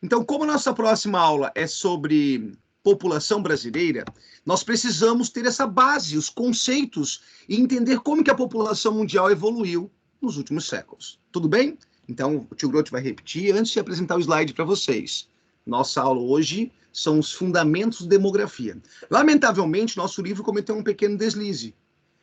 Então, como a nossa próxima aula é sobre população brasileira, nós precisamos ter essa base, os conceitos, e entender como que a população mundial evoluiu nos últimos séculos. Tudo bem? Então, o tio Grote vai repetir antes de apresentar o slide para vocês. Nossa aula hoje são os fundamentos de demografia. Lamentavelmente, nosso livro cometeu um pequeno deslize.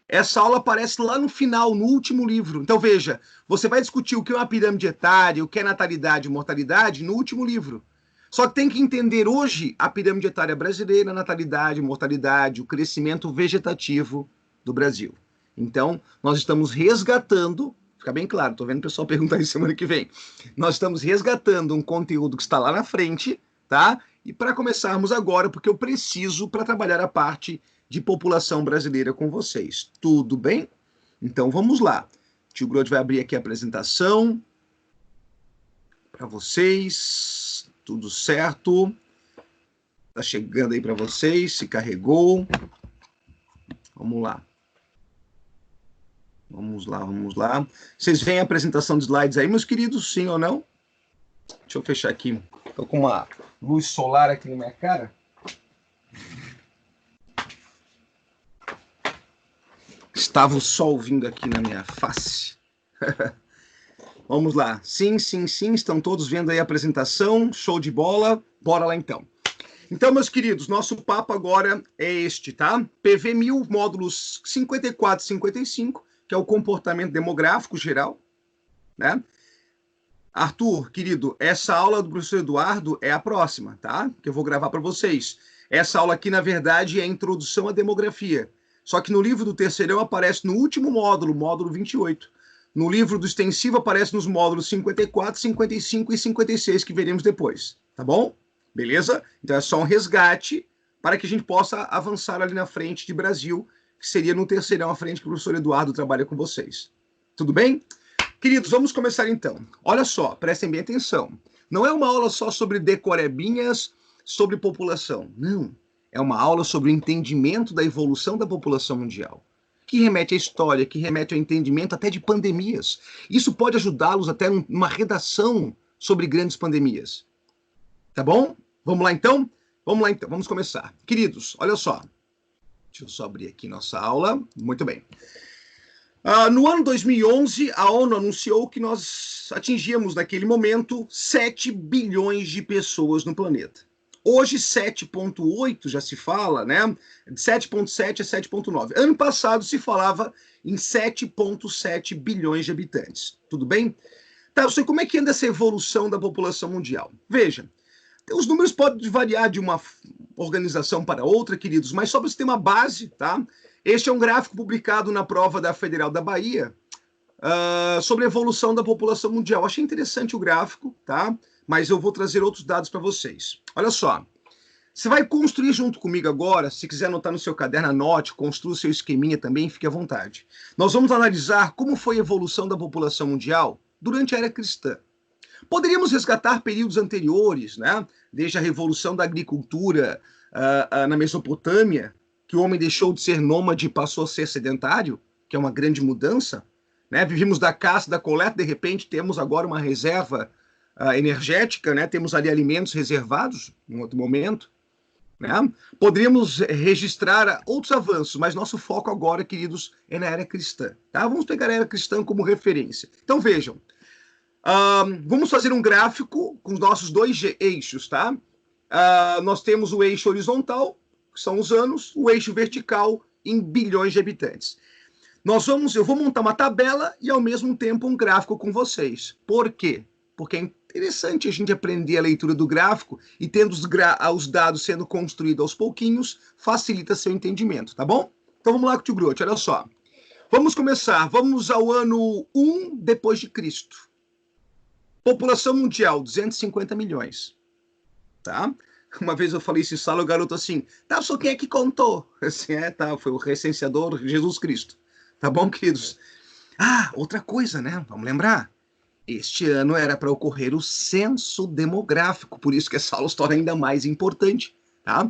Essa aula aparece lá no final, no último livro. Então, veja, você vai discutir o que é uma pirâmide etária, o que é natalidade e mortalidade no último livro. Só que tem que entender hoje a pirâmide etária brasileira, a natalidade, mortalidade, o crescimento vegetativo do Brasil. Então, nós estamos resgatando, fica bem claro, estou vendo o pessoal perguntar isso semana que vem, nós estamos resgatando um conteúdo que está lá na frente, tá? E para começarmos agora, porque eu preciso para trabalhar a parte de população brasileira com vocês. Tudo bem? Então, vamos lá. O tio Grote vai abrir aqui a apresentação para vocês. Tudo certo? Tá chegando aí para vocês, se carregou. Vamos lá. Vamos lá, vamos lá. Vocês veem a apresentação de slides aí, meus queridos, sim ou não? Deixa eu fechar aqui. Tô com uma luz solar aqui na minha cara. Estava o sol vindo aqui na minha face. Vamos lá. Sim, sim, sim. Estão todos vendo aí a apresentação. Show de bola. Bora lá, então. Então, meus queridos, nosso papo agora é este, tá? PV 1000, módulos 54 e 55, que é o comportamento demográfico geral, né? Arthur, querido, essa aula do professor Eduardo é a próxima, tá? Que eu vou gravar para vocês. Essa aula aqui, na verdade, é a introdução à demografia. Só que no livro do terceirão aparece no último módulo, módulo 28. No livro do extensivo aparece nos módulos 54, 55 e 56, que veremos depois, tá bom? Beleza? Então é só um resgate para que a gente possa avançar ali na frente de Brasil, que seria no terceirão à frente que o professor Eduardo trabalha com vocês. Tudo bem? Queridos, vamos começar então. Olha só, prestem bem atenção. Não é uma aula só sobre decorebinhas, sobre população. Não. É uma aula sobre o entendimento da evolução da população mundial, que remete à história, que remete ao entendimento até de pandemias. Isso pode ajudá-los até numa redação sobre grandes pandemias. Tá bom? Vamos lá então? Vamos lá então, vamos começar. Queridos, olha só. Deixa eu só abrir aqui nossa aula. Muito bem. No ano 2011, a ONU anunciou que nós atingíamos, naquele momento, 7 bilhões de pessoas no planeta. Hoje, 7,8 já se fala, né? 7,7 a 7,9. Ano passado se falava em 7,7 bilhões de habitantes. Tudo bem? Tá, eu sei como é que anda essa evolução da população mundial. Veja, os números podem variar de uma organização para outra, queridos, mas só para você ter uma base, tá? Este é um gráfico publicado na prova da Federal da Bahia sobre a evolução da população mundial. Achei interessante o gráfico, tá? Mas eu vou trazer outros dados para vocês. Olha só, você vai construir junto comigo agora, se quiser anotar no seu caderno, anote, construa o seu esqueminha também, fique à vontade. Nós vamos analisar como foi a evolução da população mundial durante a era cristã. Poderíamos resgatar períodos anteriores, né? Desde a revolução da agricultura na Mesopotâmia, que o homem deixou de ser nômade e passou a ser sedentário, que é uma grande mudança, né? Vivimos da caça, da coleta, de repente temos agora uma reserva energética, né? Temos ali alimentos reservados em outro momento, né? Poderíamos registrar outros avanços, mas nosso foco agora, queridos, é na era cristã, tá? Vamos pegar a era cristã como referência. Então vejam, vamos fazer um gráfico com os nossos dois eixos, tá? Nós temos o eixo horizontal, que são os anos, o eixo vertical em bilhões de habitantes. Eu vou montar uma tabela e, ao mesmo tempo, um gráfico com vocês. Por quê? Porque é interessante a gente aprender a leitura do gráfico e, tendo os dados sendo construídos aos pouquinhos, facilita seu entendimento, tá bom? Então, vamos lá com o tio Grote, olha só. Vamos começar. Vamos ao ano 1 depois de Cristo. População mundial, 250 milhões. Tá? Uma vez eu falei isso em sala, o garoto assim, tá, só quem é que contou? Assim, tá, foi o recenseador Jesus Cristo. Tá bom, queridos? Outra coisa, né? Vamos lembrar. Este ano era para ocorrer o censo demográfico, por isso que essa aula se torna ainda mais importante, tá?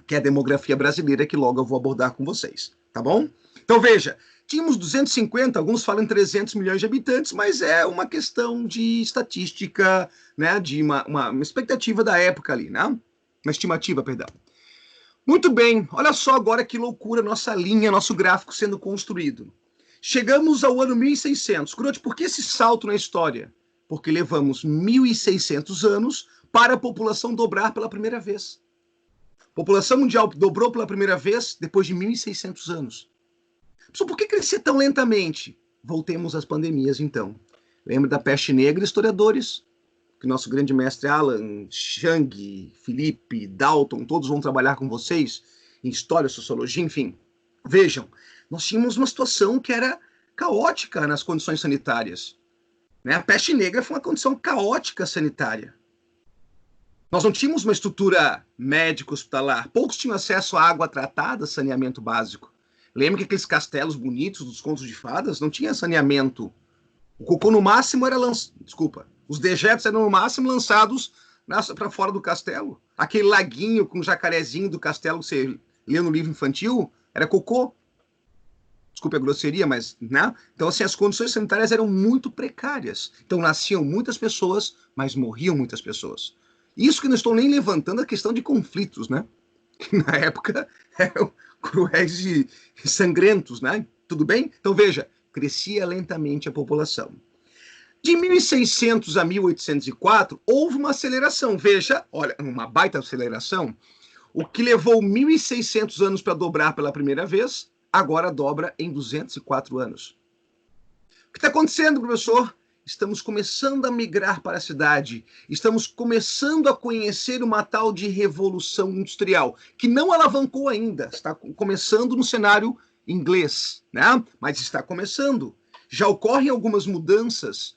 Que é a demografia brasileira, que logo eu vou abordar com vocês, tá bom? Então veja, Tínhamos 250, alguns falam 300 milhões de habitantes, mas é uma questão de estatística, né, de uma expectativa da época ali, né? Uma estimativa, perdão. Muito bem, olha só agora que loucura nossa linha, nosso gráfico sendo construído. Chegamos ao ano 1600. Grote, por que esse salto na história? Porque levamos 1600 anos para a população dobrar pela primeira vez. A população mundial dobrou pela primeira vez depois de 1600 anos. Por que crescer tão lentamente? Voltemos às pandemias, então. Lembra da peste negra, historiadores? Que nosso grande mestre Alan, Chang, Felipe, Dalton, todos vão trabalhar com vocês em história, sociologia, enfim. Vejam, nós tínhamos uma situação que era caótica nas condições sanitárias. Né? A peste negra foi uma condição caótica sanitária. Nós não tínhamos uma estrutura médico-hospitalar. Poucos tinham acesso à água tratada, saneamento básico. Lembra que aqueles castelos bonitos dos contos de fadas não tinha saneamento. O cocô no máximo era os dejetos eram no máximo lançados para fora do castelo. Aquele laguinho com jacarezinho do castelo que você lê no livro infantil era cocô. Desculpe a grosseria, mas, né? Então, assim, as condições sanitárias eram muito precárias. Então, nasciam muitas pessoas, mas morriam muitas pessoas. Isso que não estou nem levantando a questão de conflitos, né? Que na época eram cruéis e sangrentos, né? Tudo bem? Então, veja, crescia lentamente a população. De 1600 a 1804, houve uma aceleração. Veja, olha, uma baita aceleração. O que levou 1600 anos para dobrar pela primeira vez, agora dobra em 204 anos. O que está acontecendo, professor? Estamos começando a migrar para a cidade, estamos começando a conhecer uma tal de revolução industrial, que não alavancou ainda, está começando no cenário inglês, né? Mas está começando. Já ocorrem algumas mudanças,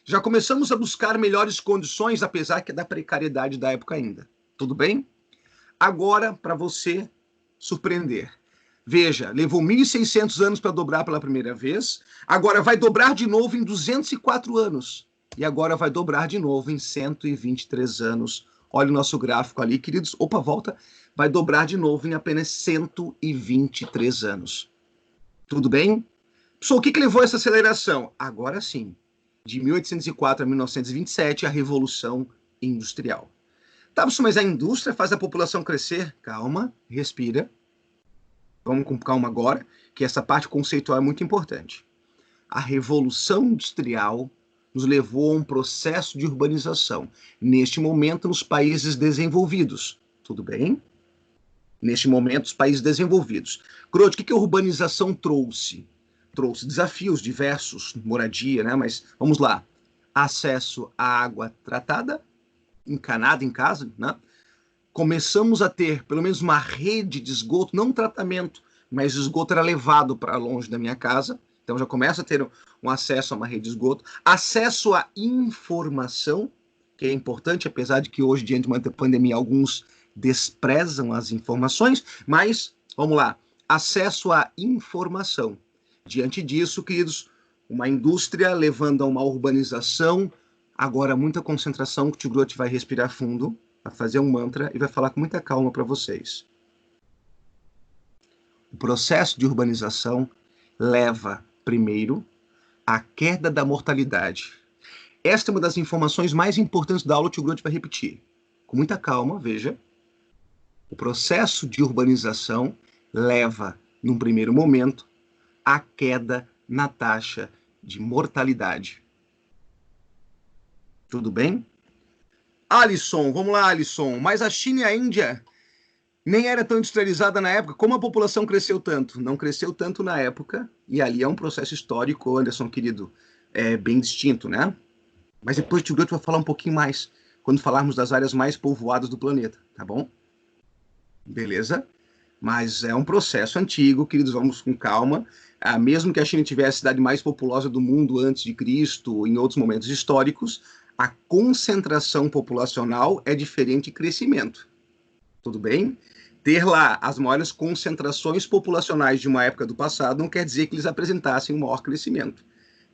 já começamos a buscar melhores condições, apesar que é da precariedade da época ainda. Tudo bem? Agora, para você surpreender. Veja, levou 1.600 anos para dobrar pela primeira vez, agora vai dobrar de novo em 204 anos, e agora vai dobrar de novo em 123 anos. Olha o nosso gráfico ali, queridos. Opa, volta. Vai dobrar de novo em apenas 123 anos. Tudo bem? Pessoal, o que levou essa aceleração? Agora sim, de 1804 a 1927, a Revolução Industrial. Tá, mas a indústria faz a população crescer? Calma, respira. Vamos com calma agora, que essa parte conceitual é muito importante. A Revolução Industrial nos levou a um processo de urbanização. Neste momento, nos países desenvolvidos. Tudo bem? Neste momento, os países desenvolvidos. Grote, o que a urbanização trouxe? Trouxe desafios diversos, moradia, né? Mas vamos lá. Acesso à água tratada, encanada em casa, né? Começamos a ter pelo menos uma rede de esgoto, não tratamento, mas o esgoto era levado para longe da minha casa, então já começa a ter um acesso a uma rede de esgoto, acesso à informação, que é importante, apesar de que hoje, diante de uma pandemia, alguns desprezam as informações, mas, vamos lá, acesso à informação. Diante disso, queridos, uma indústria levando a uma urbanização, agora muita concentração, que o Tio Grote vai respirar fundo, vai fazer um mantra e vai falar com muita calma para vocês. O processo de urbanização leva, primeiro, à queda da mortalidade. Esta é uma das informações mais importantes da aula, o Tio Grote vai repetir. Com muita calma, veja. O processo de urbanização leva, num primeiro momento, à queda na taxa de mortalidade. Tudo bem? Alisson, vamos lá, Alisson. Mas a China e a Índia nem era tão industrializada na época. Como a população cresceu tanto? Não cresceu tanto na época. E ali é um processo histórico, Anderson, querido, bem distinto, né? Mas depois o Tio Grote vai falar um pouquinho mais quando falarmos das áreas mais povoadas do planeta, tá bom? Beleza? Mas é um processo antigo, queridos, vamos com calma. Mesmo que a China tivesse a cidade mais populosa do mundo antes de Cristo, em outros momentos históricos, a concentração populacional é diferente de crescimento. Tudo bem? Ter lá as maiores concentrações populacionais de uma época do passado não quer dizer que eles apresentassem um maior crescimento.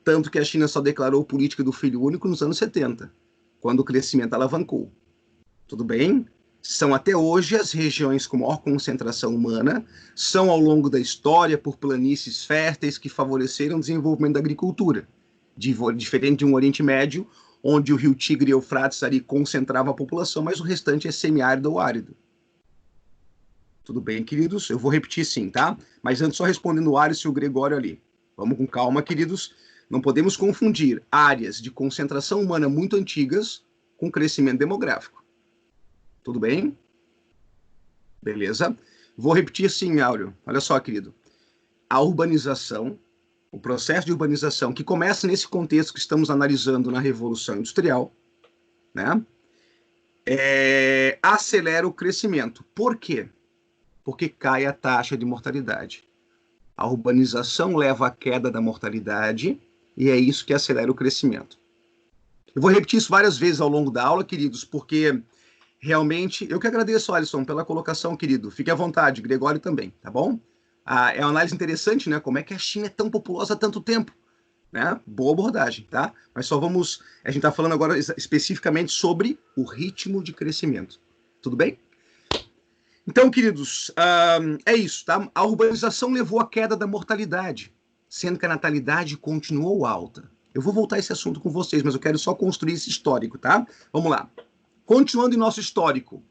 Tanto que a China só declarou política do filho único nos anos 70, quando o crescimento alavancou. Tudo bem? São até hoje as regiões com maior concentração humana, são ao longo da história por planícies férteis que favoreceram o desenvolvimento da agricultura, diferente de um Oriente Médio, onde o rio Tigre e Eufrates ali concentrava a população, mas o restante é semiárido ou árido. Tudo bem, queridos? Eu vou repetir sim, tá? Mas antes só respondendo o Ares e o Gregório ali. Vamos com calma, queridos. Não podemos confundir áreas de concentração humana muito antigas com crescimento demográfico. Tudo bem? Beleza? Vou repetir sim, Áureo. Olha só, querido. A urbanização, o processo de urbanização, que começa nesse contexto que estamos analisando na Revolução Industrial, né? Acelera o crescimento. Por quê? Porque cai a taxa de mortalidade. A urbanização leva à queda da mortalidade e é isso que acelera o crescimento. Eu vou repetir isso várias vezes ao longo da aula, queridos, porque realmente, eu que agradeço, Alisson, pela colocação, querido. Fique à vontade, Gregório também, tá bom? É uma análise interessante, né? Como é que a China é tão populosa há tanto tempo? Né? Boa abordagem, tá? Mas só vamos... A gente está falando agora especificamente sobre o ritmo de crescimento. Tudo bem? Então, queridos, é isso, tá? A urbanização levou à queda da mortalidade, sendo que a natalidade continuou alta. Eu vou voltar a esse assunto com vocês, mas eu quero só construir esse histórico, tá? Vamos lá. Continuando em nosso histórico.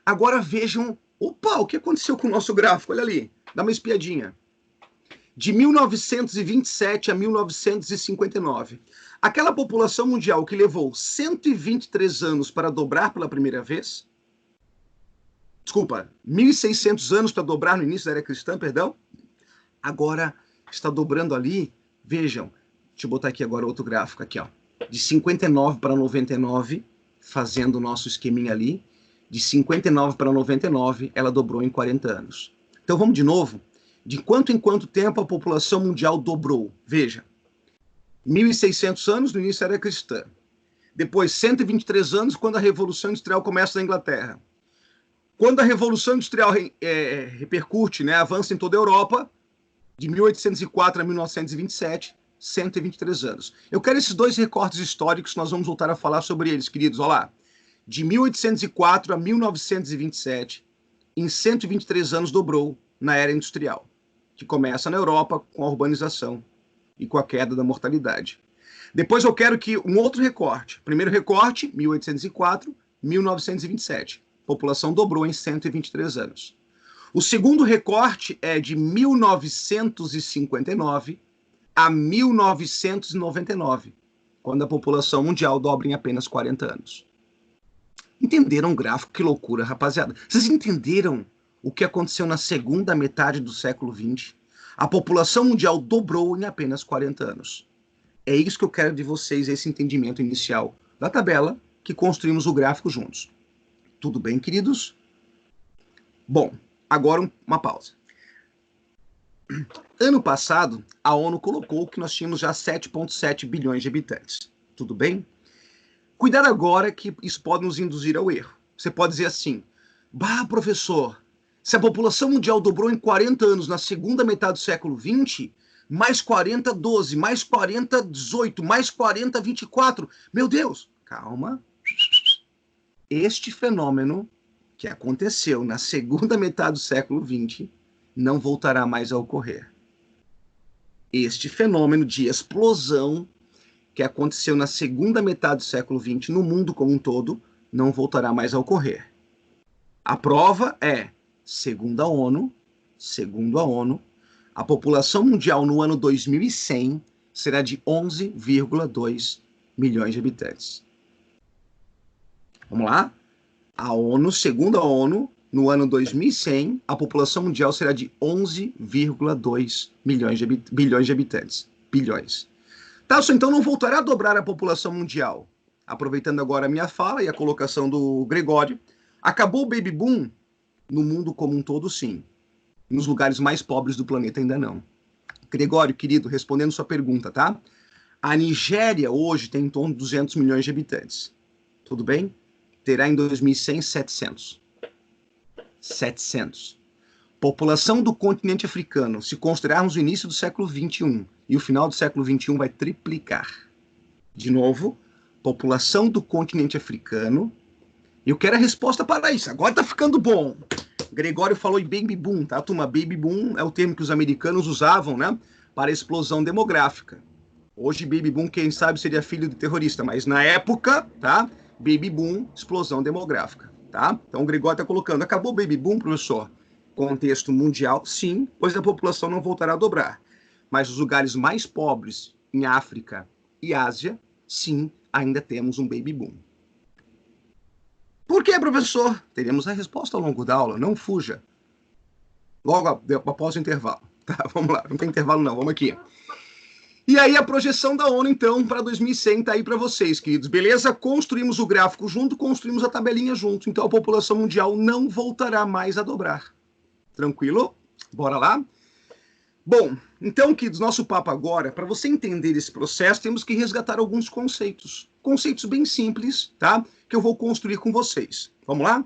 Agora vejam, opa, o que aconteceu com o nosso gráfico? Olha ali, dá uma espiadinha. De 1927 a 1959. Aquela população mundial que levou 123 anos para dobrar pela primeira vez, desculpa, 1.600 anos para dobrar no início da era cristã, perdão, agora está dobrando ali, vejam, deixa eu botar aqui agora outro gráfico, aqui ó, de 59 para 99, fazendo o nosso esqueminha ali, de 59 para 99, ela dobrou em 40 anos. Então vamos de novo, de quanto em quanto tempo a população mundial dobrou? Veja, 1.600 anos no início da era cristã, depois 123 anos quando a Revolução Industrial começa na Inglaterra. Quando a Revolução Industrial repercute, né, avança em toda a Europa, de 1804 a 1927, 123 anos. Eu quero esses dois recortes históricos, nós vamos voltar a falar sobre eles, queridos. Olha lá, de 1804 a 1927, em 123 anos dobrou na era industrial, que começa na Europa com a urbanização e com a queda da mortalidade. Depois eu quero que um outro recorte. Primeiro recorte, 1804, 1927. População dobrou em 123 anos. O segundo recorte é de 1959 a 1999, quando a população mundial dobra em apenas 40 anos. Entenderam o gráfico? Que loucura, rapaziada. Vocês entenderam o que aconteceu na segunda metade do século XX? A população mundial dobrou em apenas 40 anos. É isso que eu quero de vocês, esse entendimento inicial da tabela que construímos o gráfico juntos. Tudo bem, queridos? Bom, agora uma pausa. Ano passado, a ONU colocou que nós tínhamos já 7,7 bilhões de habitantes. Tudo bem? Cuidado agora que isso pode nos induzir ao erro. Você pode dizer assim, bah, professor, se a população mundial dobrou em 40 anos na segunda metade do século XX, mais 40, 12, mais 40, 18, mais 40, 24. Meu Deus, calma. Este fenômeno que aconteceu na segunda metade do século XX não voltará mais a ocorrer. Este fenômeno de explosão que aconteceu na segunda metade do século XX no mundo como um todo não voltará mais a ocorrer. A prova é, segundo a ONU, a população mundial no ano 2100 será de 11,2 milhões de habitantes. Vamos lá? A ONU, segundo a ONU, no ano 2100, a população mundial será de 11,2 bilhões de habitantes. Bilhões. Tá, então não voltará a dobrar a população mundial. Aproveitando agora a minha fala e a colocação do Gregório, acabou o baby boom? No mundo como um todo, sim. Nos lugares mais pobres do planeta, ainda não. Gregório, querido, respondendo sua pergunta, tá? A Nigéria hoje tem em torno de 200 milhões de habitantes. Tudo bem? Terá em 2100 700. 700. População do continente africano, se considerarmos o início do século XXI e o final do século XXI, vai triplicar. De novo, população do continente africano, Eu quero a resposta para isso. Agora tá ficando bom. Gregório falou em baby boom, tá, turma? Baby boom é o termo que os americanos usavam, né, para a explosão demográfica. Hoje, baby boom, quem sabe, seria filho de terrorista, mas na época, tá? Baby boom, explosão demográfica, tá? Então o Gregório tá colocando, acabou o baby boom, professor? Contexto mundial, sim, pois a população não voltará a dobrar. Mas os lugares mais pobres, em África e Ásia, sim, ainda temos um baby boom. Por que, professor? Teremos a resposta ao longo da aula, não fuja. Logo após o intervalo. Tá, vamos lá, não tem intervalo não, vamos aqui. E aí a projeção da ONU, então, para 2100 tá aí para vocês, queridos. Beleza? Construímos o gráfico junto, construímos a tabelinha junto. Então a população mundial não voltará mais a dobrar. Tranquilo? Bora lá? Bom, então, queridos, nosso papo agora, para você entender esse processo, temos que resgatar alguns conceitos. Conceitos bem simples, tá? Que eu vou construir com vocês. Vamos lá?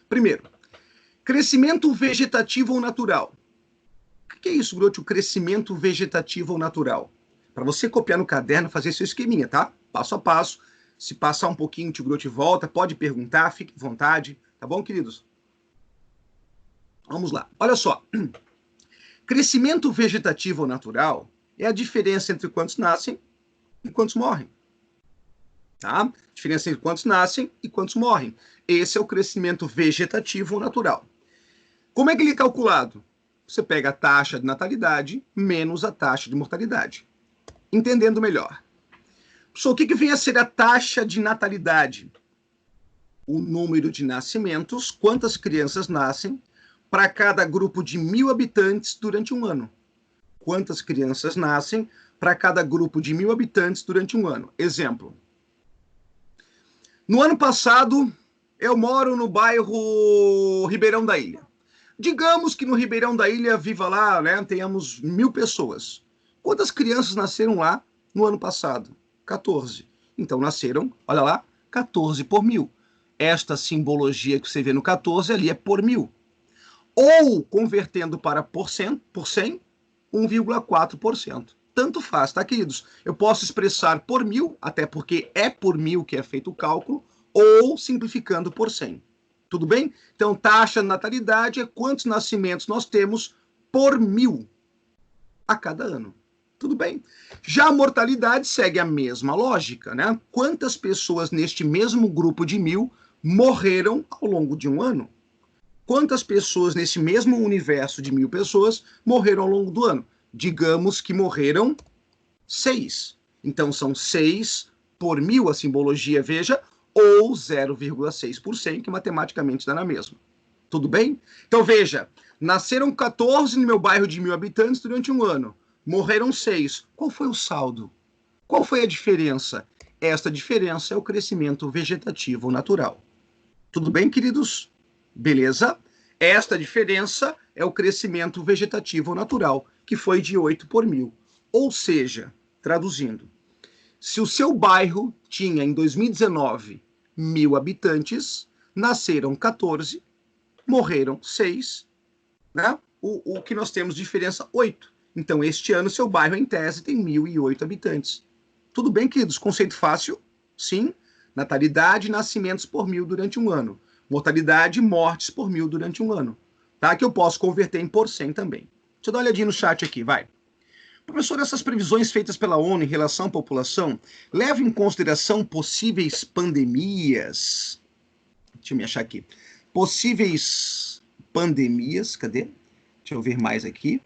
Primeiro, crescimento vegetativo ou natural. O que é isso, Grote? O crescimento vegetativo ou natural? Para você copiar no caderno, fazer seu esqueminha, tá? Passo a passo. Se passar um pouquinho, o tio Grote volta, pode perguntar, fique à vontade. Tá bom, queridos? Vamos lá. Olha só. Crescimento vegetativo ou natural é a diferença entre quantos nascem e quantos morrem. Tá? Diferença entre quantos nascem e quantos morrem. Esse é o crescimento vegetativo ou natural. Como é que ele é calculado? Você pega a taxa de natalidade menos a taxa de mortalidade. Entendendo melhor. O que vem a ser a taxa de natalidade? O número de nascimentos, quantas crianças nascem para cada grupo de 1.000 habitantes durante um ano. Quantas crianças nascem para cada grupo de 1.000 habitantes durante um ano? Exemplo. No ano passado, eu moro no bairro Ribeirão da Ilha. Digamos que no Ribeirão da Ilha, viva lá, né, tenhamos 1.000 pessoas. Quantas crianças nasceram lá no ano passado? 14. Então nasceram, olha lá, 14 por 1.000. Esta simbologia que você vê no 14 ali é por 1.000. Ou, convertendo para por 100, 1,4%. Tanto faz, tá, queridos? Eu posso expressar por 1.000, até porque é por 1.000 que é feito o cálculo, ou simplificando por 100. Tudo bem? Então, taxa de natalidade é quantos nascimentos nós temos por 1.000 a cada ano. Tudo bem? Já a mortalidade segue a mesma lógica, né? Quantas pessoas neste mesmo grupo de 1.000 morreram ao longo de um ano? Quantas pessoas nesse mesmo universo de 1.000 pessoas morreram ao longo do ano? Digamos que morreram 6. Então, são 6 por 1.000 a simbologia, veja, ou 0,6%, que matematicamente dá na mesma. Tudo bem? Então, veja, nasceram 14 no meu bairro de 1.000 habitantes durante um ano. Morreram 6. Qual foi o saldo? Qual foi a diferença? Esta diferença é o crescimento vegetativo natural. Tudo bem, queridos? Beleza? Esta diferença é o crescimento vegetativo natural, que foi de 8 por 1.000. Ou seja, traduzindo, se o seu bairro tinha, em 2019, 1.000 habitantes, nasceram 14, morreram 6, né? O que nós temos de diferença, 8. Então, este ano, seu bairro, em tese, tem 1.008 habitantes. Tudo bem, queridos? Conceito fácil? Sim. Natalidade e nascimentos por 1.000 durante um ano. Mortalidade e mortes por 1.000 durante um ano. Tá? Que eu posso converter em por 100 também. Deixa eu dar uma olhadinha no chat aqui, vai. Professor, essas previsões feitas pela ONU em relação à população levam em consideração possíveis pandemias? Deixa eu me achar aqui. Possíveis pandemias, cadê? Deixa eu ver mais aqui.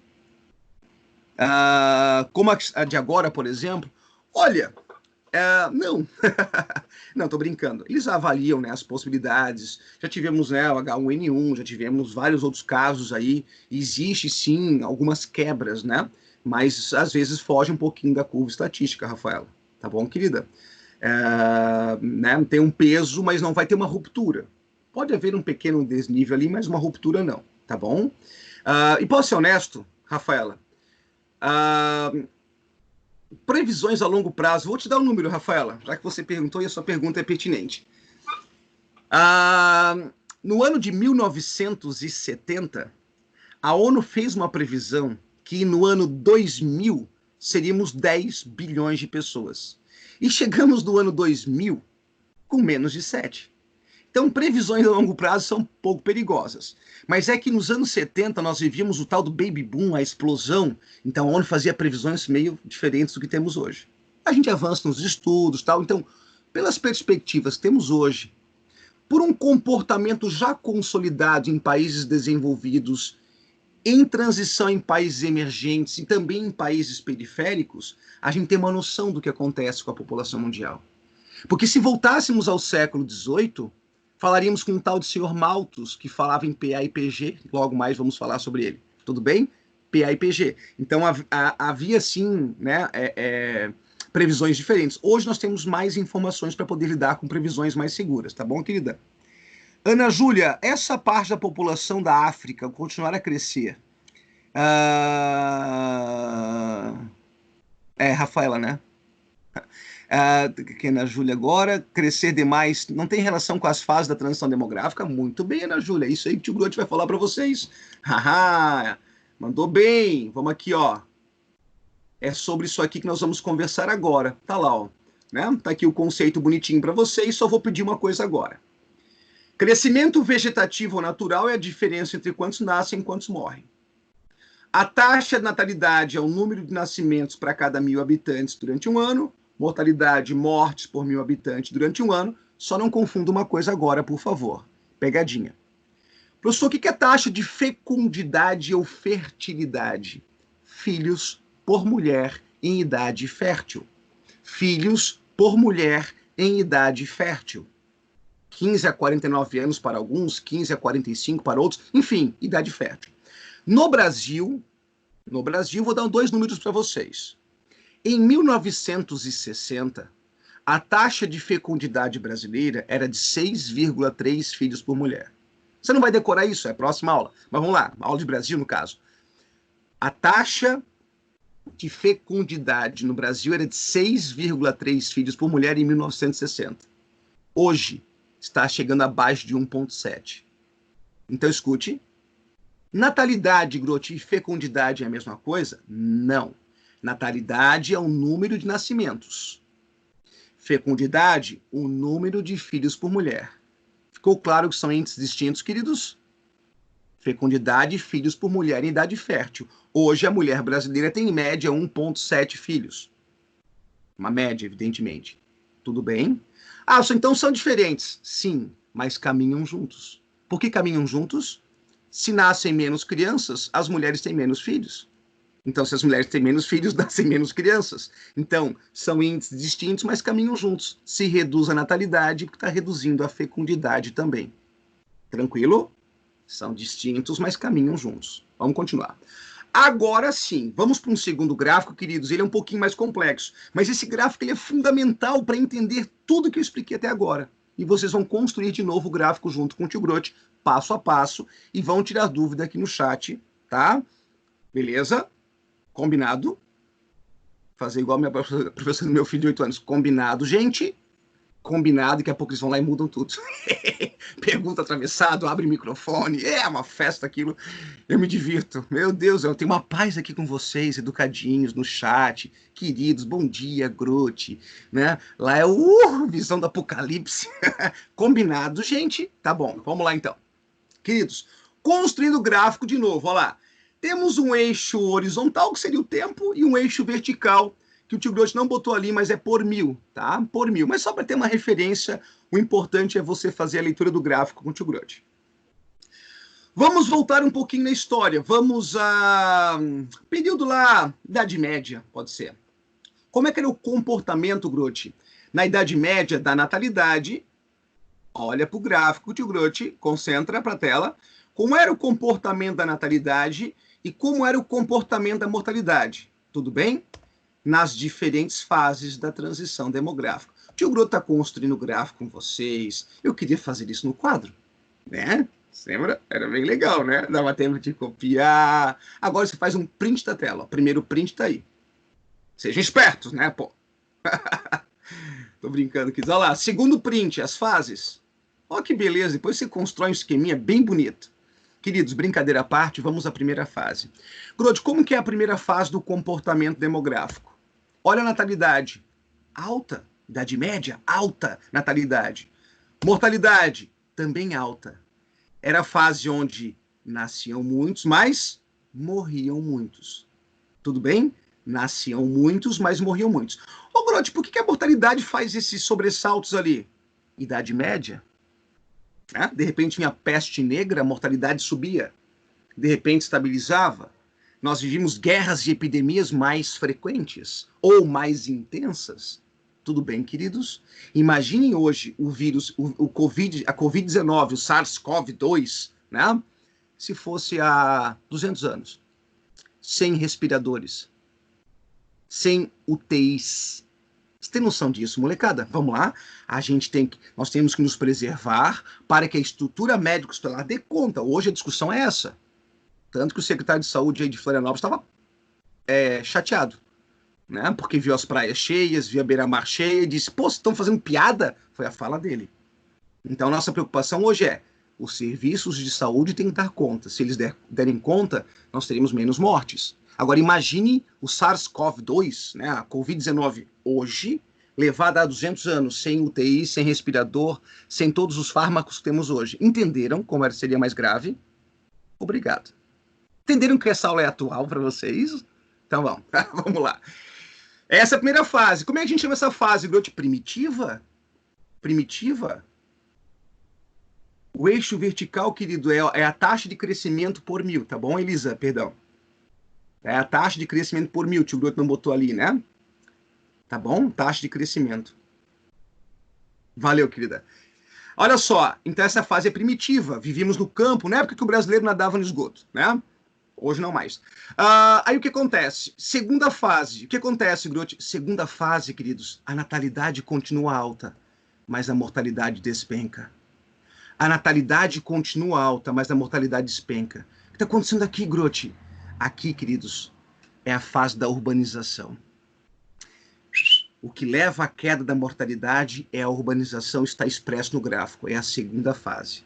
Como a de agora, por exemplo. Olha, não. Não, tô brincando. Eles avaliam, né, as possibilidades. Já tivemos, né, o H1N1, já tivemos vários outros casos aí. Existe, sim, algumas quebras, né? Mas, às vezes, foge um pouquinho da curva estatística, Rafaela. Tá bom, querida? Né, tem um peso, mas não vai ter uma ruptura. Pode haver um pequeno desnível ali, mas uma ruptura não, tá bom? E posso ser honesto, Rafaela? Previsões a longo prazo. Vou te dar um número, Rafaela, já que você perguntou e a sua pergunta é pertinente. No ano de 1970, a ONU fez uma previsão que no ano 2000 seríamos 10 bilhões de pessoas. E chegamos no ano 2000 com menos de 7. Então, previsões a longo prazo são um pouco perigosas. Mas é que nos anos 70 nós vivíamos o tal do baby boom, a explosão. Então, a ONU fazia previsões meio diferentes do que temos hoje. A gente avança nos estudos, tal. Então, pelas perspectivas que temos hoje, por um comportamento já consolidado em países desenvolvidos, em transição em países emergentes e também em países periféricos, a gente tem uma noção do que acontece com a população mundial. Porque se voltássemos ao século XVIII, falaríamos com um tal de senhor Malthus, que falava em PA e PG, logo mais vamos falar sobre ele. Tudo bem? PA e PG. Então havia sim, né, previsões diferentes. Hoje nós temos mais informações para poder lidar com previsões mais seguras, tá bom, querida? Ana Júlia, essa parte da população da África continuar a crescer. Rafaela, né? Que Ana Júlia agora, crescer demais, não tem relação com as fases da transição demográfica? Muito bem, Ana Júlia, isso aí que o tio Grote vai falar para vocês. Haha, mandou bem, vamos aqui, ó. É sobre isso aqui que nós vamos conversar agora. Tá lá, ó. Né? Tá aqui o conceito bonitinho para vocês, só vou pedir uma coisa agora. Crescimento vegetativo ou natural é a diferença entre quantos nascem e quantos morrem. A taxa de natalidade é o número de nascimentos para cada 1.000 habitantes durante um ano. Mortalidade, mortes por 1.000 habitantes durante um ano. Só não confunda uma coisa agora, por favor. Pegadinha. Professor, o que é taxa de fecundidade ou fertilidade? Filhos por mulher em idade fértil. Filhos por mulher em idade fértil. 15 a 49 anos para alguns, 15 a 45 para outros, enfim, idade fértil. No Brasil, vou dar 2 números para vocês. Em 1960, a taxa de fecundidade brasileira era de 6,3 filhos por mulher. Você não vai decorar isso, é a próxima aula. Mas vamos lá, aula de Brasil no caso. A taxa de fecundidade no Brasil era de 6,3 filhos por mulher em 1960. Hoje, está chegando abaixo de 1,7. Então, escute. Natalidade, Grote, e fecundidade é a mesma coisa? Não. Natalidade é o número de nascimentos. Fecundidade, o número de filhos por mulher. Ficou claro que são entes distintos, queridos? Fecundidade e filhos por mulher em idade fértil. Hoje, a mulher brasileira tem em média 1,7 filhos. Uma média, evidentemente. Tudo bem? Então são diferentes. Sim, mas caminham juntos. Por que caminham juntos? Se nascem menos crianças, as mulheres têm menos filhos. Então, se as mulheres têm menos filhos, nascem menos crianças. Então, são índices distintos, mas caminham juntos. Se reduz a natalidade, porque está reduzindo a fecundidade também. Tranquilo? São distintos, mas caminham juntos. Vamos continuar. Agora sim, vamos para um segundo gráfico, queridos. Ele é um pouquinho mais complexo, mas esse gráfico ele é fundamental para entender tudo que eu expliquei até agora. E vocês vão construir de novo o gráfico junto com o tio Grote, passo a passo, e vão tirar dúvida aqui no chat, tá? Beleza? Combinado? Fazer igual a minha professora do meu filho de 8 anos. Combinado, gente? Combinado, daqui a pouco eles vão lá e mudam tudo. Pergunta atravessado, abre microfone, é uma festa aquilo. Eu me divirto. Meu Deus, eu tenho uma paz aqui com vocês, educadinhos, no chat. Queridos, bom dia, Grote. Né? Lá é o visão do apocalipse. Combinado, gente? Tá bom, vamos lá então. Queridos, construindo o gráfico de novo, olha lá. Temos um eixo horizontal, que seria o tempo, e um eixo vertical, que o tio Grote não botou ali, mas é por 1.000, tá? Por 1.000. Mas só para ter uma referência, o importante é você fazer a leitura do gráfico com o tio Grote. Vamos voltar um pouquinho na história. Vamos a período lá, Idade Média, pode ser. Como é que era o comportamento, Grote? Na Idade Média da natalidade, olha para o gráfico, tio Grote, concentra para a tela. Como era o comportamento da natalidade e como era o comportamento da mortalidade? Tudo bem? Nas diferentes fases da transição demográfica. O tio Grote está construindo o gráfico com vocês. Eu queria fazer isso no quadro, né? Lembra? Era bem legal, né? Dava tempo de copiar. Agora você faz um print da tela. O primeiro print está aí. Sejam espertos, né, pô? Tô brincando aqui. Olha lá, segundo print, as fases. Olha que beleza, depois você constrói um esqueminha bem bonito. Queridos, brincadeira à parte, vamos à primeira fase. Grote, como que é a primeira fase do comportamento demográfico? Olha a natalidade. Alta. Idade média, alta natalidade. Mortalidade, também alta. Era a fase onde nasciam muitos, mas morriam muitos. Tudo bem? Nasciam muitos, mas morriam muitos. Ô, Grote, por que a mortalidade faz esses sobressaltos ali? Idade média? Né? De repente vinha peste negra, a mortalidade subia. De repente estabilizava. Nós vivíamos guerras e epidemias mais frequentes ou mais intensas. Tudo bem, queridos? Imaginem hoje o vírus, o COVID, a Covid-19, o SARS-CoV-2, né? Se fosse há 200 anos, sem respiradores, sem UTIs. Você tem noção disso, molecada? Vamos lá. Nós temos que nos preservar para que a estrutura médico-hospitalar dê conta. Hoje a discussão é essa. Tanto que o secretário de saúde aí de Florianópolis estava chateado, né? Porque viu as praias cheias, viu a beira-mar cheia e disse, pô, vocês estão fazendo piada? Foi a fala dele. Então, nossa preocupação hoje é, os serviços de saúde têm que dar conta. Se eles derem conta, nós teremos menos mortes. Agora, imagine o SARS-CoV-2, né, a Covid-19 hoje, levada há 200 anos, sem UTI, sem respirador, sem todos os fármacos que temos hoje. Entenderam como seria mais grave? Obrigado. Entenderam que essa aula é atual para vocês? Então vamos, vamos lá. Essa é a primeira fase. Como é que a gente chama essa fase, Grote? Primitiva? Primitiva? O eixo vertical, querido, é a taxa de crescimento por mil, tá bom, Elisa? Perdão. É a taxa de crescimento por mil, o tio Grote não botou ali, né? Tá bom? Taxa de crescimento. Valeu, querida. Olha só, então essa fase é primitiva. Vivíamos no campo, na época que o brasileiro nadava no esgoto, né? Hoje não mais. Aí o que acontece? Segunda fase. O que acontece, Grote? Segunda fase, queridos. A natalidade continua alta, mas a mortalidade despenca. A natalidade continua alta, mas a mortalidade despenca. O que está acontecendo aqui, Grote? Aqui, queridos, é a fase da urbanização. O que leva à queda da mortalidade é a urbanização, está expresso no gráfico. É a segunda fase.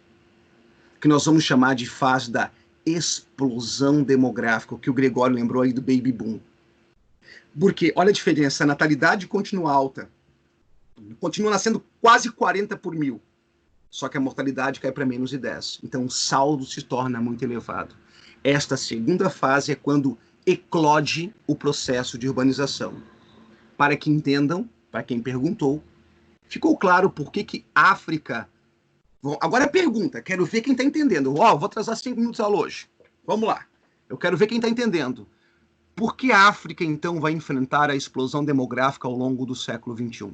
Que nós vamos chamar de fase da explosão demográfica, o que o Gregório lembrou aí do baby boom. Porque, olha a diferença, a natalidade continua alta, continua nascendo quase 40 por mil, só que a mortalidade cai para menos de 10. Então o saldo se torna muito elevado. Esta segunda fase é quando eclode o processo de urbanização. Para que entendam, para quem perguntou, ficou claro por que África... Bom, agora a pergunta, quero ver quem está entendendo. Vou atrasar 5 minutos a aula hoje. Vamos lá. Eu quero ver quem está entendendo. Por que a África, então, vai enfrentar a explosão demográfica ao longo do século XXI?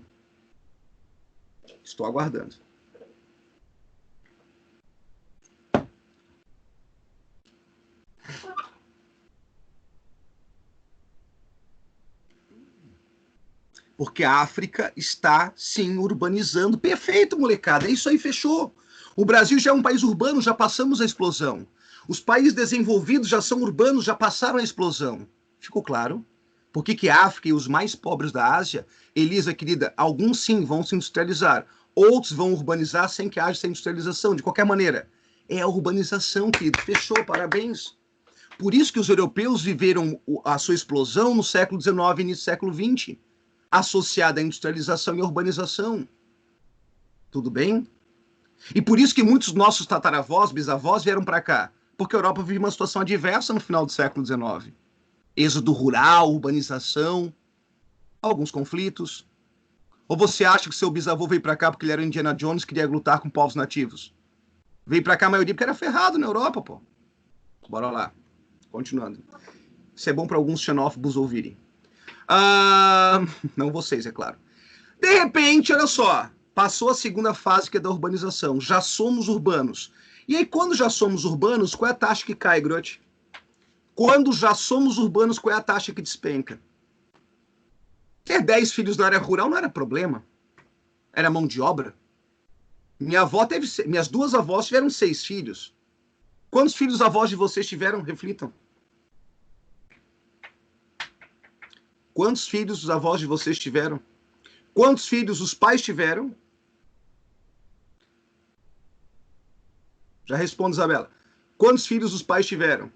Estou aguardando. Porque a África está, sim, urbanizando. Perfeito, molecada. É isso aí, fechou. O Brasil já é um país urbano, já passamos a explosão. Os países desenvolvidos já são urbanos, já passaram a explosão. Ficou claro? Por que a África e os mais pobres da Ásia, Elisa, querida, alguns sim vão se industrializar, outros vão urbanizar sem que haja essa industrialização, de qualquer maneira. É a urbanização, querido. Fechou, parabéns. Por isso que os europeus viveram a sua explosão no século XIX e início do século XX. Associada à industrialização e urbanização. Tudo bem? E por isso que muitos nossos tataravós, bisavós vieram para cá. Porque a Europa vive uma situação adversa no final do século XIX. Êxodo rural, urbanização, alguns conflitos. Ou você acha que seu bisavô veio para cá porque ele era Indiana Jones e queria lutar com povos nativos? Veio para cá a maioria porque era ferrado na Europa, pô. Bora lá. Continuando. Isso é bom para alguns xenófobos ouvirem. Não vocês, é claro. De repente, olha só, passou a segunda fase, que é da urbanização. Já somos urbanos. E aí, quando já somos urbanos, qual é a taxa que cai, Grote? Quando já somos urbanos, qual é a taxa que despenca? Ter 10 filhos na área rural não era problema. Era mão de obra. Minhas duas avós tiveram 6 filhos. Quantos filhos avós de vocês tiveram? Reflitam. Quantos filhos os avós de vocês tiveram? Quantos filhos os pais tiveram? Já responde, Isabela. Quantos filhos os pais tiveram?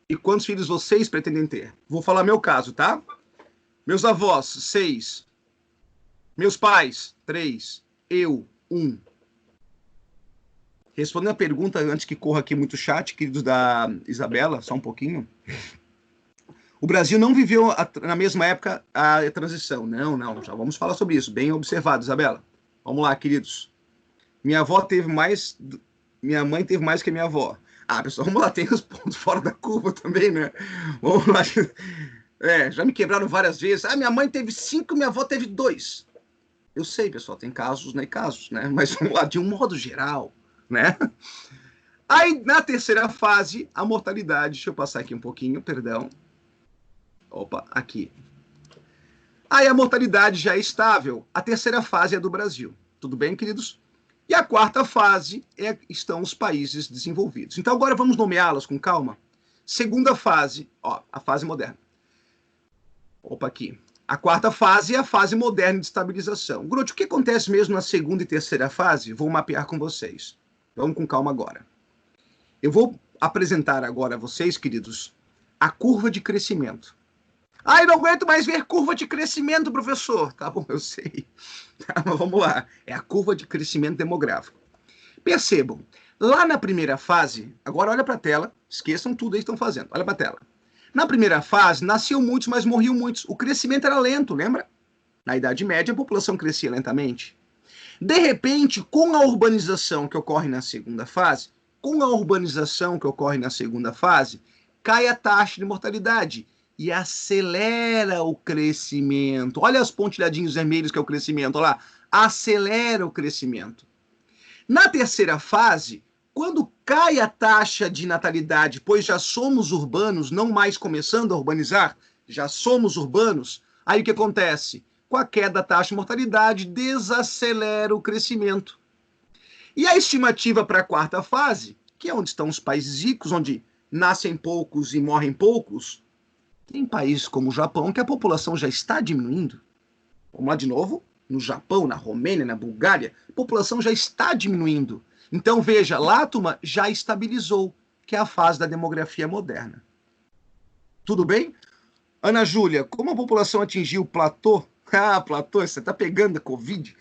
E quantos filhos vocês pretendem ter? Vou falar meu caso, tá? Meus avós, 6. Meus pais, 3. Eu, 1. respondendo a pergunta, antes que corra aqui muito chat, queridos, da Isabela, só um pouquinho. O Brasil não viveu na mesma época a transição. Não, já vamos falar sobre isso. Bem observado, Isabela. Vamos lá, queridos. Minha mãe teve mais que a minha avó. Ah, pessoal, vamos lá, tem os pontos fora da curva também, né? Vamos lá. Já me quebraram várias vezes. Ah, minha mãe teve 5, minha avó teve 2. Eu sei, pessoal, tem casos, né, casos, né? Mas vamos lá, de um modo geral, né? Aí, na terceira fase, a mortalidade, deixa eu passar aqui um pouquinho, perdão. Opa, aqui. Aí a mortalidade já é estável. A terceira fase é do Brasil. Tudo bem, queridos? E a quarta fase estão os países desenvolvidos. Então agora vamos nomeá-las com calma. Segunda fase, ó, a fase moderna. Opa, aqui. A quarta fase é a fase moderna de estabilização. Grote, o que acontece mesmo na segunda e terceira fase? Vou mapear com vocês. Vamos com calma agora. Eu vou apresentar agora a vocês, queridos, a curva de crescimento. Eu não aguento mais ver curva de crescimento, professor. Tá bom, eu sei. Tá, mas vamos lá. É a curva de crescimento demográfico. Percebam, lá na primeira fase, agora olha para a tela, esqueçam tudo aí que estão fazendo, olha para a tela. Na primeira fase, nasciam muitos, mas morriam muitos. O crescimento era lento, lembra? Na Idade Média, a população crescia lentamente. De repente, com a urbanização que ocorre na segunda fase, cai a taxa de mortalidade e acelera o crescimento. Olha os pontilhadinhos vermelhos que é o crescimento, olha lá. Acelera o crescimento. Na terceira fase, quando cai a taxa de natalidade, pois já somos urbanos, não mais começando a urbanizar, já somos urbanos, aí o que acontece? Com a queda da taxa de mortalidade, desacelera o crescimento. E a estimativa para a quarta fase, que é onde estão os países ricos, onde nascem poucos e morrem poucos, tem países como o Japão que a população já está diminuindo. Vamos lá de novo? No Japão, na Romênia, na Bulgária, a população já está diminuindo. Então, veja, lá, turma, já estabilizou, que é a fase da demografia moderna. Tudo bem? Ana Júlia, como a população atingiu o platô? Platô, você está pegando a Covid.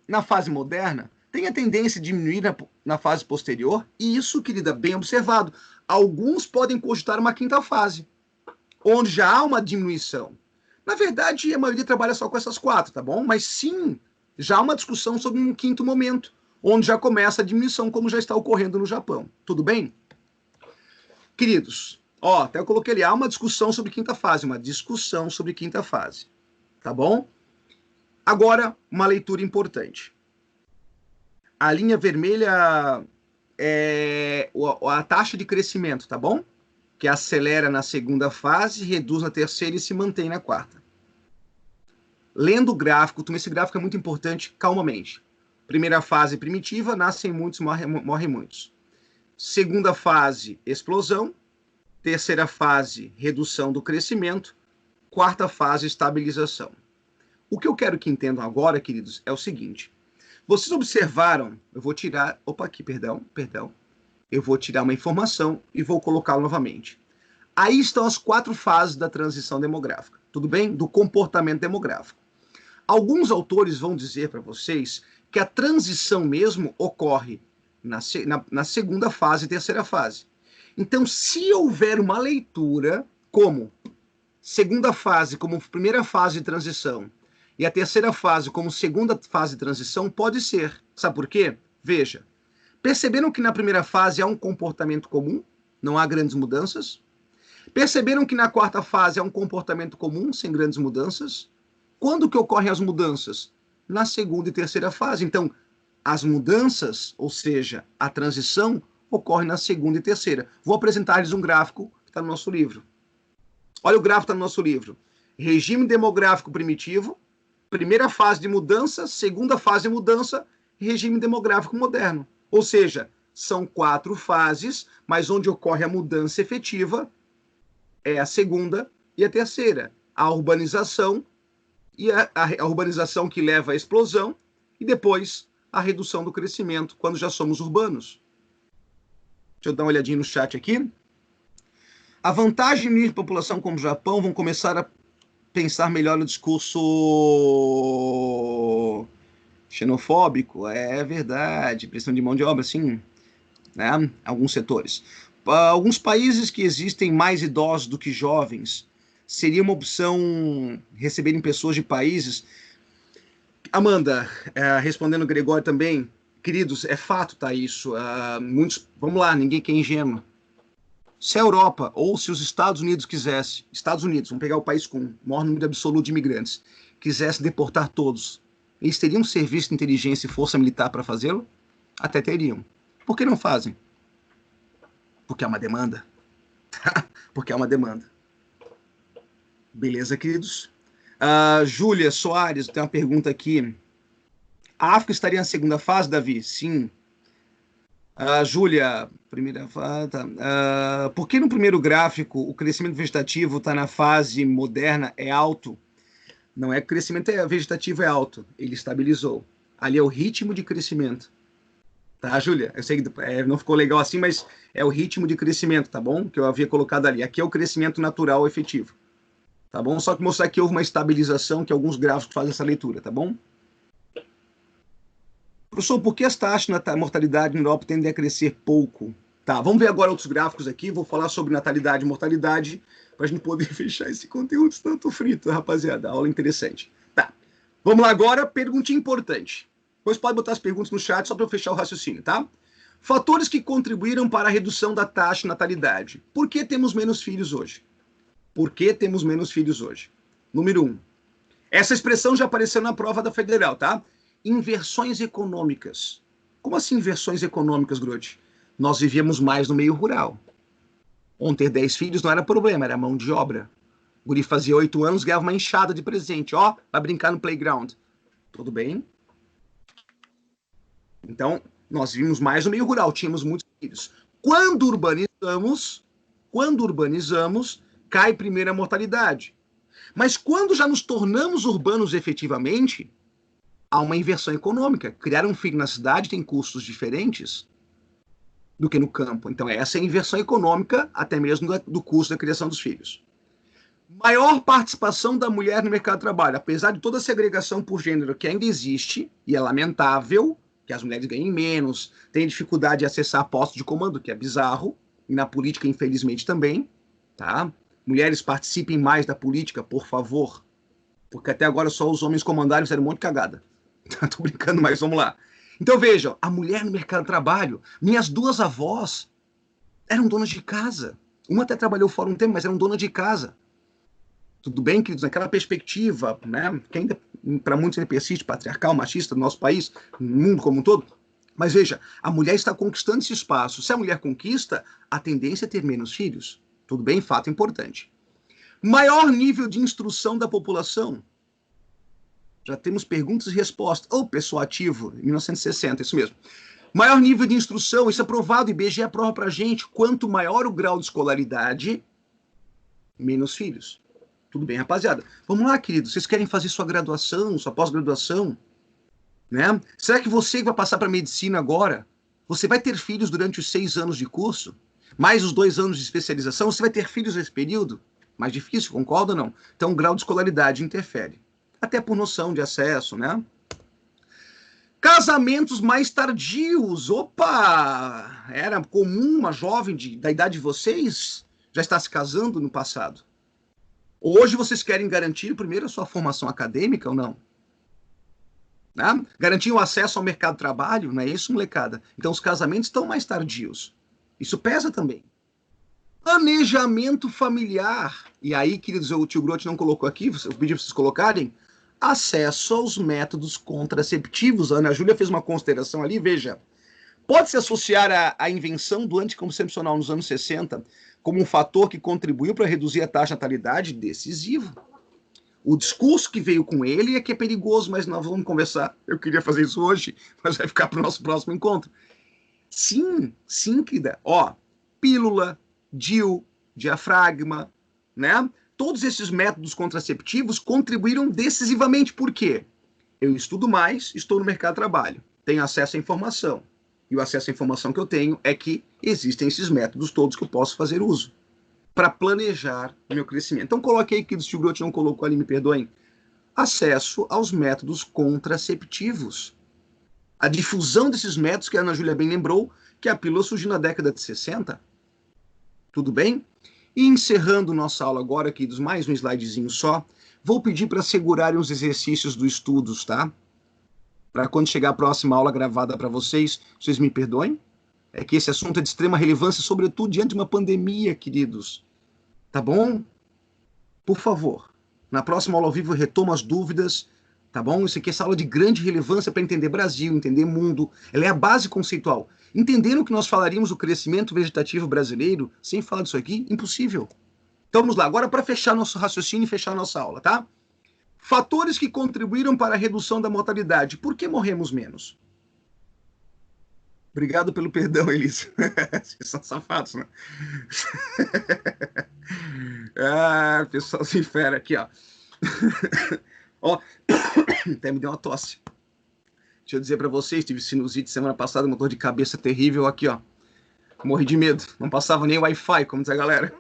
Na fase moderna, tem a tendência de diminuir na fase posterior, e isso, querida, bem observado. Alguns podem cogitar uma quinta fase, onde já há uma diminuição. Na verdade, a maioria trabalha só com essas 4, tá bom? Mas sim, já há uma discussão sobre um quinto momento, onde já começa a diminuição, como já está ocorrendo no Japão. Tudo bem? Queridos, até eu coloquei ali, há uma discussão sobre quinta fase, tá bom? Agora, uma leitura importante. A linha vermelha é a taxa de crescimento, tá bom? Que acelera na segunda fase, reduz na terceira e se mantém na quarta. Lendo o gráfico, esse gráfico é muito importante, calmamente. Primeira fase primitiva, nascem muitos, morrem muitos. Segunda fase, explosão. Terceira fase, redução do crescimento. Quarta fase, estabilização. O que eu quero que entendam agora, queridos, é o seguinte. Vocês observaram, eu vou tirar, eu vou tirar uma informação e vou colocá-la novamente. Aí estão as 4 fases da transição demográfica, tudo bem? Do comportamento demográfico. Alguns autores vão dizer para vocês que a transição mesmo ocorre na segunda fase e terceira fase. Então, se houver uma leitura como segunda fase como primeira fase de transição e a terceira fase como segunda fase de transição, pode ser. Sabe por quê? Veja, perceberam que na primeira fase há um comportamento comum, não há grandes mudanças? Perceberam que na quarta fase há um comportamento comum, sem grandes mudanças? Quando que ocorrem as mudanças? Na segunda e terceira fase. Então, as mudanças, ou seja, a transição, ocorre na segunda e terceira. Vou apresentar-lhes um gráfico que está no nosso livro. Olha o gráfico que está no nosso livro. Regime demográfico primitivo, primeira fase de mudança, segunda fase de mudança, regime demográfico moderno. Ou seja, são 4 fases, mas onde ocorre a mudança efetiva é a segunda e a terceira. A urbanização, e a urbanização que leva à explosão, e depois a redução do crescimento, quando já somos urbanos. Deixa eu dar uma olhadinha no chat aqui. A vantagem de população como o Japão vão começar a pensar melhor no discurso... Xenofóbico, é verdade. Pressão de mão de obra, sim, né? Alguns setores. Alguns países que existem mais idosos do que jovens, seria uma opção receberem pessoas de países. Amanda, respondendo o Gregório também, queridos, é fato, tá isso. Muitos, vamos lá, ninguém quer ingênuo. Se a Europa ou se os Estados Unidos quisesse, Estados Unidos, vamos pegar o país com o maior número absoluto de imigrantes, quisesse deportar todos, eles teriam um serviço de inteligência e força militar para fazê-lo? Até teriam. Por que não fazem? Porque é uma demanda. Porque é uma demanda. Beleza, queridos? Júlia Soares tem uma pergunta aqui. A África estaria na segunda fase, Davi? Sim. Júlia, primeira fase. Tá. Por que no primeiro gráfico o crescimento vegetativo está na fase moderna, é alto? Não é que o crescimento vegetativo é alto, ele estabilizou. Ali é o ritmo de crescimento. Tá, Júlia? Eu sei que não ficou legal assim, mas é o ritmo de crescimento, tá bom? Que eu havia colocado ali. Aqui é o crescimento natural efetivo. Tá bom? Só que mostrar que houve uma estabilização, que alguns gráficos fazem essa leitura, tá bom? Professor, por que as taxas de mortalidade na Europa tendem a crescer pouco? Tá, vamos ver agora outros gráficos aqui. Vou falar sobre natalidade e mortalidade para a gente poder fechar esse conteúdo tanto frito, rapaziada. Aula interessante. Tá, vamos lá agora. Perguntinha importante. Depois pode botar as perguntas no chat só para eu fechar o raciocínio, tá? Fatores que contribuíram para a redução da taxa de natalidade. Por que temos menos filhos hoje? Por que temos menos filhos hoje? Número 1. Essa expressão já apareceu na prova da Federal, tá? Inversões econômicas. Como assim inversões econômicas, Grote? Nós vivíamos mais no meio rural. Ter 10 filhos não era problema, era mão de obra. O guri fazia 8 anos, ganhava uma enxada de presente. Ó, vai brincar no playground. Tudo bem? Então, nós vivíamos mais no meio rural, tínhamos muitos filhos. Quando urbanizamos, cai primeiro a mortalidade. Mas quando já nos tornamos urbanos efetivamente, há uma inversão econômica. Criar um filho na cidade tem custos diferentes do que no campo. Então, essa é a inversão econômica, até mesmo do custo da criação dos filhos. Maior participação da mulher no mercado de trabalho. Apesar de toda a segregação por gênero que ainda existe, e é lamentável que as mulheres ganhem menos, têm dificuldade de acessar postos de comando, que é bizarro, e na política, infelizmente, também. Tá? Mulheres participem mais da política, por favor. Porque até agora só os homens comandaram, fizeram um monte de cagada. Tô brincando, mas vamos lá. Então vejam, a mulher no mercado de trabalho, minhas duas avós eram donas de casa. Uma até trabalhou fora um tempo, mas eram donas de casa. Tudo bem, queridos, naquela perspectiva, né, que ainda para muitos ainda persiste, patriarcal, machista no nosso país, no mundo como um todo. Mas veja, a mulher está conquistando esse espaço. Se a mulher conquista, a tendência é ter menos filhos. Tudo bem? Fato importante. Maior nível de instrução da população. Já temos perguntas e respostas. Pessoal ativo, 1960, isso mesmo. Maior nível de instrução, isso é provado, IBGE aprova pra gente. Quanto maior o grau de escolaridade, menos filhos. Tudo bem, rapaziada? Vamos lá, queridos. Vocês querem fazer sua graduação, sua pós-graduação? Né? Será que você vai passar para medicina agora? Você vai ter filhos durante os 6 anos de curso? Mais os 2 anos de especialização? Você vai ter filhos nesse período? Mais difícil, concorda ou não? Então, o grau de escolaridade interfere. Até por noção de acesso, né? Casamentos mais tardios. Opa! Era comum uma jovem da idade de vocês já estar se casando no passado. Hoje vocês querem garantir primeiro a sua formação acadêmica ou não? Né? Garantir o acesso ao mercado de trabalho, não é isso, molecada? Então os casamentos estão mais tardios. Isso pesa também. Planejamento familiar. E aí, queridos, o tio Grote não colocou aqui, eu pedi para vocês colocarem, acesso aos métodos contraceptivos. A Ana Júlia fez uma consideração ali, veja. Pode-se associar a invenção do anticoncepcional nos anos 60 como um fator que contribuiu para reduzir a taxa de natalidade? Decisivo. O discurso que veio com ele é que é perigoso, mas nós vamos conversar. Eu queria fazer isso hoje, mas vai ficar para o nosso próximo encontro. Sim, querida. Pílula, DIU, diafragma, né? Todos esses métodos contraceptivos contribuíram decisivamente. Por quê? Eu estudo mais, estou no mercado de trabalho, tenho acesso à informação. E o acesso à informação que eu tenho é que existem esses métodos todos que eu posso fazer uso para planejar o meu crescimento. Então coloquei que o tio Grote não colocou ali, me perdoem. Acesso aos métodos contraceptivos. A difusão desses métodos, que a Ana Júlia bem lembrou, que a pílula surgiu na década de 60. Tudo bem? E encerrando nossa aula agora, queridos, mais um slidezinho só, vou pedir para segurarem os exercícios do estudos, tá? Para quando chegar a próxima aula gravada para vocês, vocês me perdoem. É que esse assunto é de extrema relevância, sobretudo diante de uma pandemia, queridos. Tá bom? Por favor, na próxima aula ao vivo eu retomo as dúvidas, tá bom? Isso aqui é essa aula de grande relevância para entender Brasil, entender mundo. Ela é a base conceitual. Entenderam que nós falaríamos do crescimento vegetativo brasileiro sem falar disso aqui? Impossível. Então vamos lá, agora para fechar nosso raciocínio e fechar nossa aula, tá? Fatores que contribuíram para a redução da mortalidade. Por que morremos menos? Obrigado pelo perdão, Elisa. Vocês são safados, né? Ah, pessoal se fera aqui, ó. Ó, até me deu uma tosse. Deixa eu dizer para vocês, tive sinusite semana passada, uma dor de cabeça terrível aqui, ó. Morri de medo, não passava nem Wi-Fi, como diz a galera.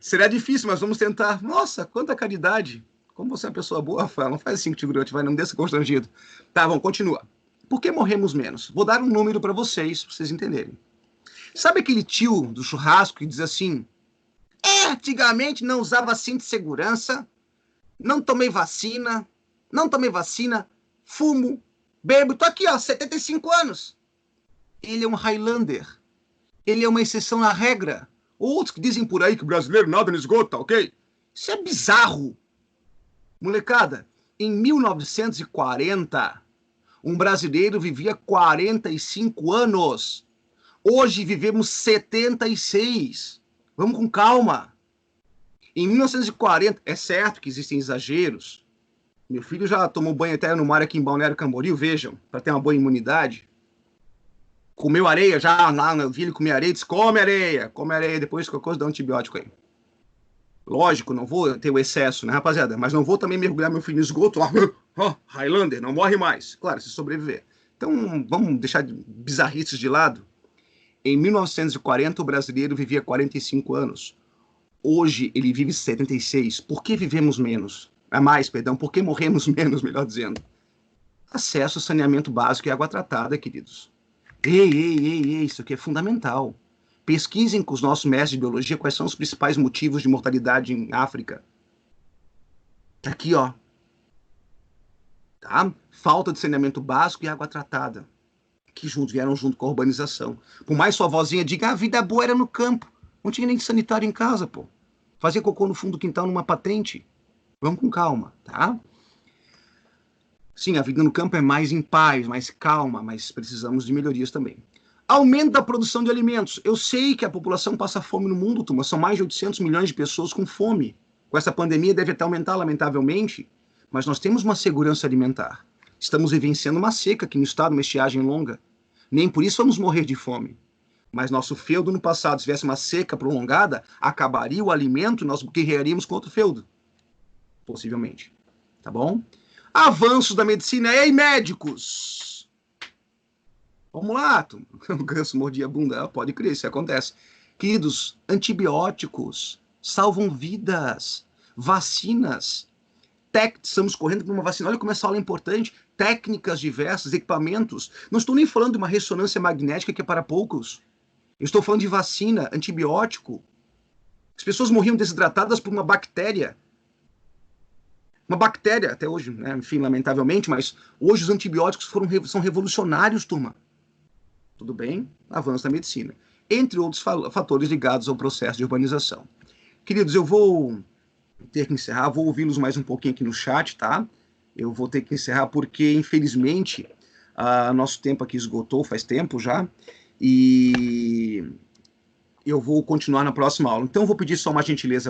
Será difícil, mas vamos tentar. Nossa, quanta caridade. Como você é uma pessoa boa, Rafael, não faz assim que te vai, não deixa constrangido. Tá, vamos, continua. Por que morremos menos? Vou dar um número para vocês entenderem. Sabe aquele tio do churrasco que diz assim: antigamente não usava cinto de segurança, não tomei vacina, fumo, bebo, tô aqui, ó, 75 anos. Ele é um Highlander. Ele é uma exceção à regra. Outros que dizem por aí que o brasileiro nada no esgoto, tá ok? Isso é bizarro. Molecada, em 1940, um brasileiro vivia 45 anos. Hoje vivemos 76. Vamos com calma. Em 1940, é certo que existem exageros. Meu filho já tomou banho até no mar aqui em Balneário Camboriú, vejam, para ter uma boa imunidade. Comeu areia já, lá eu vi ele comer areia, disse, come areia, depois qualquer coisa dá um antibiótico aí. Lógico, não vou ter o excesso, né, rapaziada? Mas não vou também mergulhar meu filho no esgoto, ó, Highlander, não morre mais. Claro, se sobreviver. Então, vamos deixar bizarrices de lado. Em 1940, o brasileiro vivia 45 anos. Hoje, ele vive 76. Por que vivemos menos? Por que morremos menos, melhor dizendo? Acesso ao saneamento básico e água tratada, queridos. Ei, isso aqui é fundamental. Pesquisem com os nossos mestres de biologia quais são os principais motivos de mortalidade em África. Tá aqui, ó. Tá? Falta de saneamento básico e água tratada. Que vieram junto com a urbanização. Por mais sua vozinha diga, a vida boa era no campo. Não tinha nem sanitário em casa, pô. Fazia cocô no fundo do quintal numa patente. Vamos com calma, tá? Sim, a vida no campo é mais em paz, mais calma, mas precisamos de melhorias também. Aumento da produção de alimentos. Eu sei que a população passa fome no mundo, turma. São mais de 800 milhões de pessoas com fome. Com essa pandemia deve até aumentar, lamentavelmente. Mas nós temos uma segurança alimentar. Estamos vivenciando uma seca aqui no estado, uma estiagem longa. Nem por isso vamos morrer de fome. Mas nosso feudo no passado, se tivesse uma seca prolongada, acabaria o alimento e nós guerrearíamos contra o feudo. Possivelmente. Tá bom? Avanços da medicina. Ei, médicos! Vamos lá, o ganso mordia a bunda, pode crer, isso acontece. Queridos, antibióticos salvam vidas, vacinas, estamos correndo por uma vacina, olha como essa aula é importante, técnicas diversas, equipamentos, não estou nem falando de uma ressonância magnética que é para poucos, eu estou falando de vacina, antibiótico, as pessoas morriam desidratadas por uma bactéria, até hoje, né? Enfim, lamentavelmente, mas hoje os antibióticos são revolucionários, turma. Tudo bem? Avanço da medicina. Entre outros fatores ligados ao processo de urbanização. Queridos, eu vou ter que encerrar, vou ouvi-los mais um pouquinho aqui no chat, tá? Eu vou ter que encerrar porque, infelizmente, nosso tempo aqui esgotou faz tempo já, e eu vou continuar na próxima aula. Então, eu vou pedir só uma gentileza